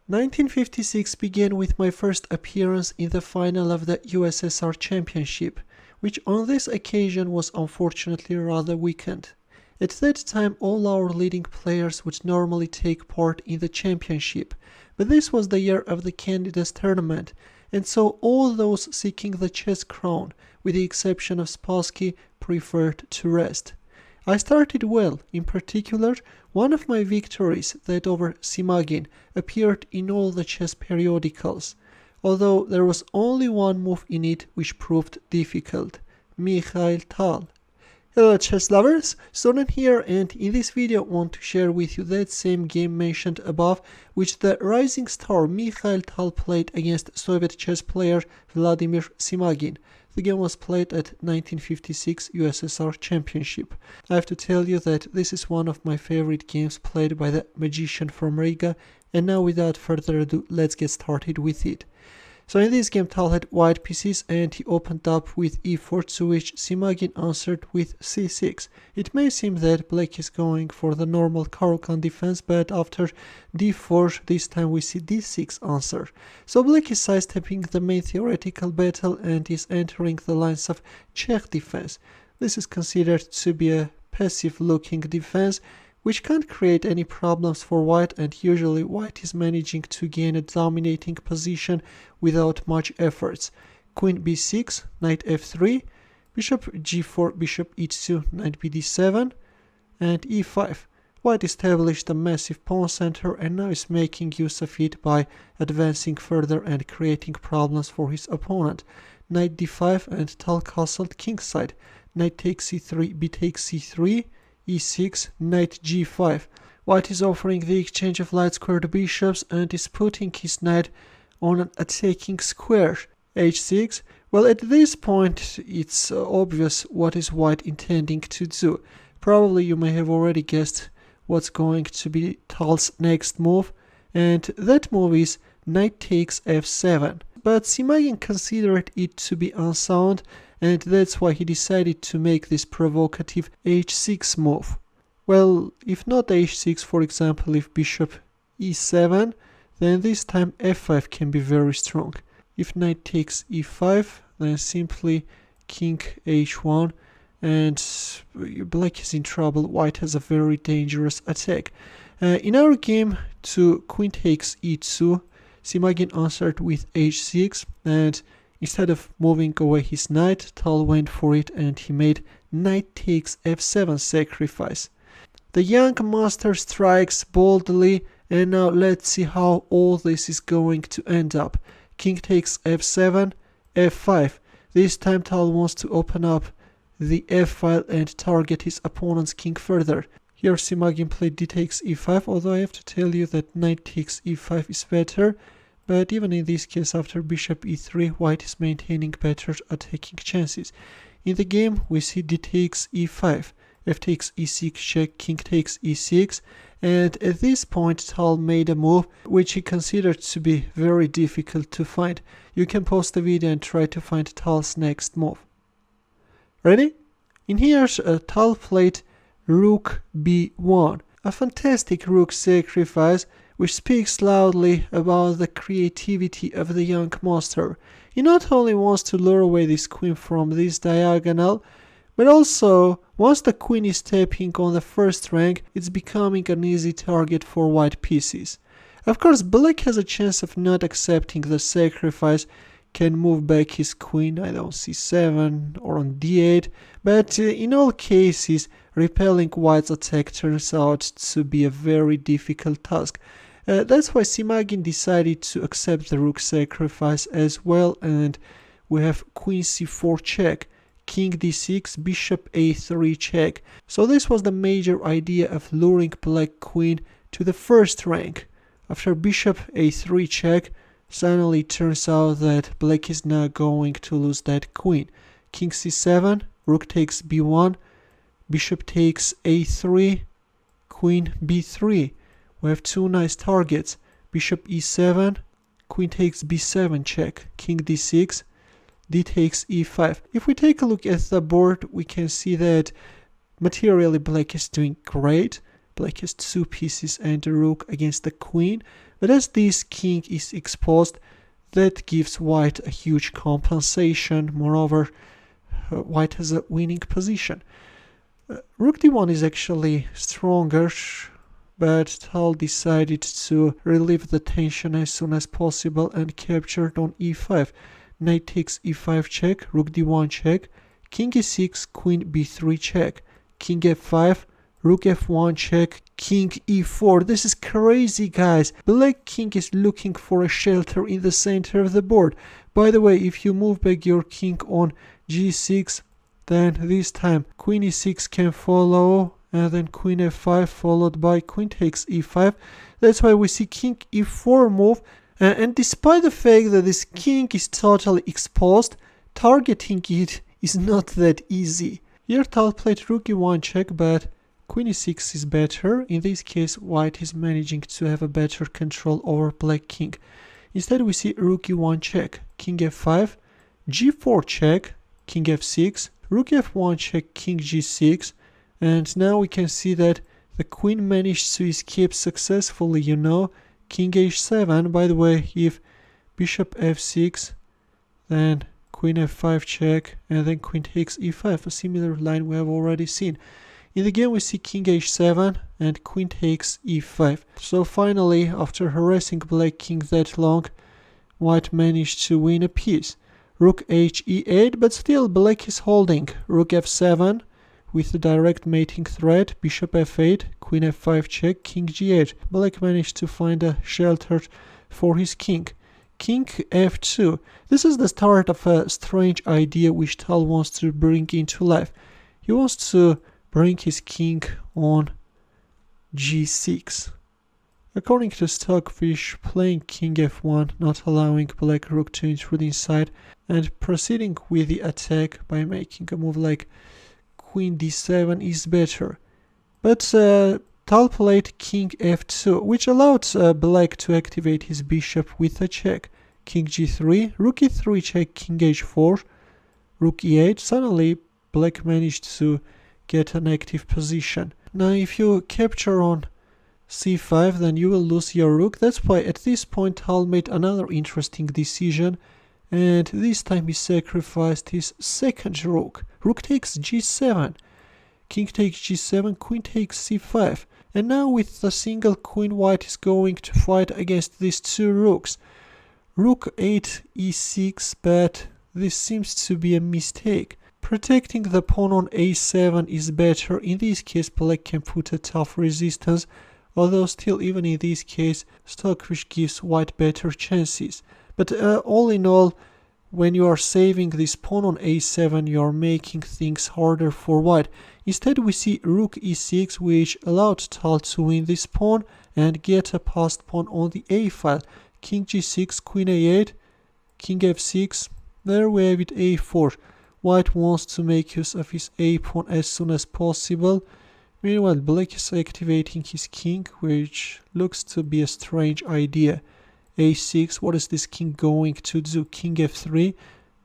1956 began with my first appearance in the final of the USSR Championship, which on this occasion was unfortunately rather weakened. At that time all our leading players would normally take part in the championship, but this was the year of the candidates tournament, and so all those seeking the chess crown, with the exception of Spassky, preferred to rest. I started well. In particular, one of my victories, that over Simagin, appeared in all the chess periodicals, although there was only one move in it which proved difficult: Mikhail Tal. Hello chess lovers, Soren here, and in this video I want to share with you that same game mentioned above, which the rising star Mikhail Tal played against Soviet chess player Vladimir Simagin. The game was played at 1956 USSR Championship. I have to tell you that this is one of my favorite games played by the magician from Riga, and now without further ado, let's get started with it. So in this game Tal had white pieces and he opened up with e4, to which Simagin answered with c6. It may seem that black is going for the normal Caro-Kann defense, but after d4 this time we see d6 answer. So black is sidestepping the main theoretical battle and is entering the lines of Czech defense. This is considered to be a passive looking defense, which can't create any problems for white, and usually white is managing to gain a dominating position without much efforts. Queen b6, knight f3, bishop g4, bishop e2, knight bd7, and e5. White established a massive pawn center and now is making use of it by advancing further and creating problems for his opponent. Knight d5 and Tal castled kingside. Knight takes c3, b takes c3, e6, knight g5. White is offering the exchange of light squared bishops and is putting his knight on an attacking square. h6. Well, at this point it's obvious what is white intending to do. Probably you may have already guessed what's going to be Tal's next move, and that move is knight takes f7. But Simagin considered it to be unsound, and that's why he decided to make this provocative h6 move. Well, if not h6, for example, if bishop e7, then this time f5 can be very strong. If knight takes e5, then simply king h1, and black is in trouble. White has a very dangerous attack. In our game to queen takes e2, Simagin answered with h6, and instead of moving away his knight, Tal went for it and he made knight takes f7 sacrifice. The young master strikes boldly, and now let's see how all this is going to end up. King takes f7, f5. This time Tal wants to open up the f file and target his opponent's king further. Here Simagin played d takes e5, although I have to tell you that knight takes e5 is better. But even in this case, after bishop e3, white is maintaining better attacking chances. In the game, we see d takes e5, f takes e6 check, king takes e6, and at this point Tal made a move which he considered to be very difficult to find. You can pause the video and try to find Tal's next move. Ready? In here, Tal played rook b1, a fantastic rook sacrifice, which speaks loudly about the creativity of the young master. He not only wants to lure away this queen from this diagonal, but also, once the queen is tapping on the first rank, it's becoming an easy target for white pieces. Of course, black has a chance of not accepting the sacrifice, can move back his queen either on c7 or on d8, but in all cases, repelling white's attack turns out to be a very difficult task. That's why Simagin decided to accept the rook sacrifice as well, and we have queen c4 check, king d6, bishop a3 check. So this was the major idea of luring black queen to the first rank. After bishop a3 check, suddenly it turns out that black is now going to lose that queen. King c7, rook takes b1, bishop takes a3, queen b3. We have two nice targets. Bishop e7, queen takes b7 check, king d6, d takes e5. If we take a look at the board, we can see that materially black is doing great. Black has two pieces and a rook against the queen, But as this king is exposed, that gives white a huge compensation. Moreover, white has a winning position. Rook d1 is actually stronger, but Tal decided to relieve the tension as soon as possible and captured on e5. Knight takes e5 check, rook d1 check, king e6, queen b3 check, king f5, rook f1 check, king e4. This is crazy, guys. Black king is looking for a shelter in the center of the board. By the way, if you move back your king on g6, then this time queen e6 can follow, and then queen f5 followed by queen takes e5. That's why we see king e4 move, and despite the fact that this king is totally exposed, targeting it is not that easy. Here Tal played rook e1 check, but queen e6 is better. In this case, white is managing to have a better control over black king. Instead we see rook e1 check, king f5, g4 check, king f6, rook f1 check, king g6, and now we can see that the queen managed to escape successfully, king h7. By the way, if bishop f6, then queen f5 check, and then queen takes e5, a similar line we have already seen. In the game we see king h7 and queen takes e5. So finally, after harassing black king that long, white managed to win a piece. Rook h e8, but still black is holding. Rook f7 with the direct mating threat, bishop f8, queen f5 check, king g8. Black managed to find a shelter for his king. King f2. This is the start of a strange idea which Tal wants to bring into life. He wants to bring his king on g6. According to Stockfish, playing king f1, not allowing black rook to intrude inside, and proceeding with the attack by making a move like queen d7 is better. But Tal played king f2, which allowed black to activate his bishop with a check. King g3, rook e3 check, king h4, rook e8. Suddenly black managed to get an active position. Now if you capture on c5, then you will lose your rook. That's why at this point Tal made another interesting decision, and this time he sacrificed his second rook. Rook takes g7, king takes g7, queen takes c5. And now with the single queen, white is going to fight against these two rooks. Rook 8 e6, but this seems to be a mistake. Protecting the pawn on a7 is better. In this case, black can put a tough resistance, although still, even in this case, Stockfish gives white better chances. But all in all, when you are saving this pawn on a7, you are making things harder for white. Instead, we see rook e6, which allowed Tal to win this pawn and get a passed pawn on the a file. King g6, queen a8, king f6. There we have it, a4. White wants to make use of his a pawn as soon as possible. Meanwhile, black is activating his king, which looks to be a strange idea. a6, what is this king going to do? King f3.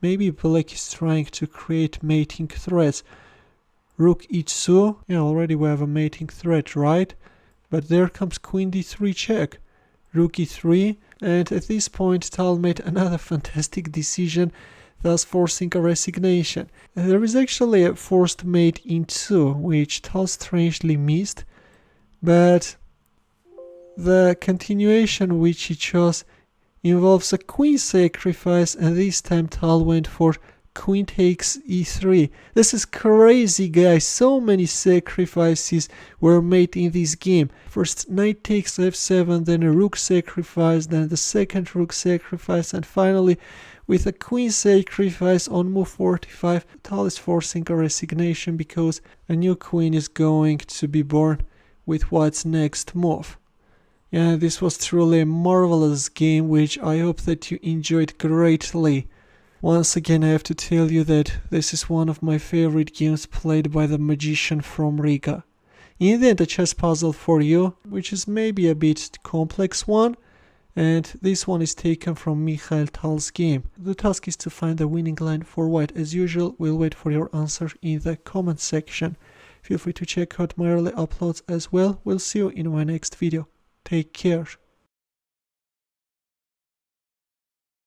Maybe black is trying to create mating threats. Rook e2. Yeah, already we have a mating threat, right? But there comes queen d3 check. Rook e3. And at this point, Tal made another fantastic decision, thus forcing a resignation. There is actually a forced mate in 2, which Tal strangely missed, but the continuation which he chose involves a queen sacrifice, and this time Tal went for queen takes e3. This is crazy, guys. So many sacrifices were made in this game. First knight takes f7, then a rook sacrifice, then the second rook sacrifice, and finally with a queen sacrifice on move 45, Tal is forcing a resignation because a new queen is going to be born with white's next move. Yeah, this was truly a marvelous game, which I hope that you enjoyed greatly. Once again, I have to tell you that this is one of my favorite games played by the magician from Riga. In the end, a chess puzzle for you, which is maybe a bit complex one, and this one is taken from Mikhail Tal's game. The task is to find the winning line for white. As usual, we'll wait for your answer in the comment section. Feel free to check out my early uploads as well. We'll see you in my next video. Take care.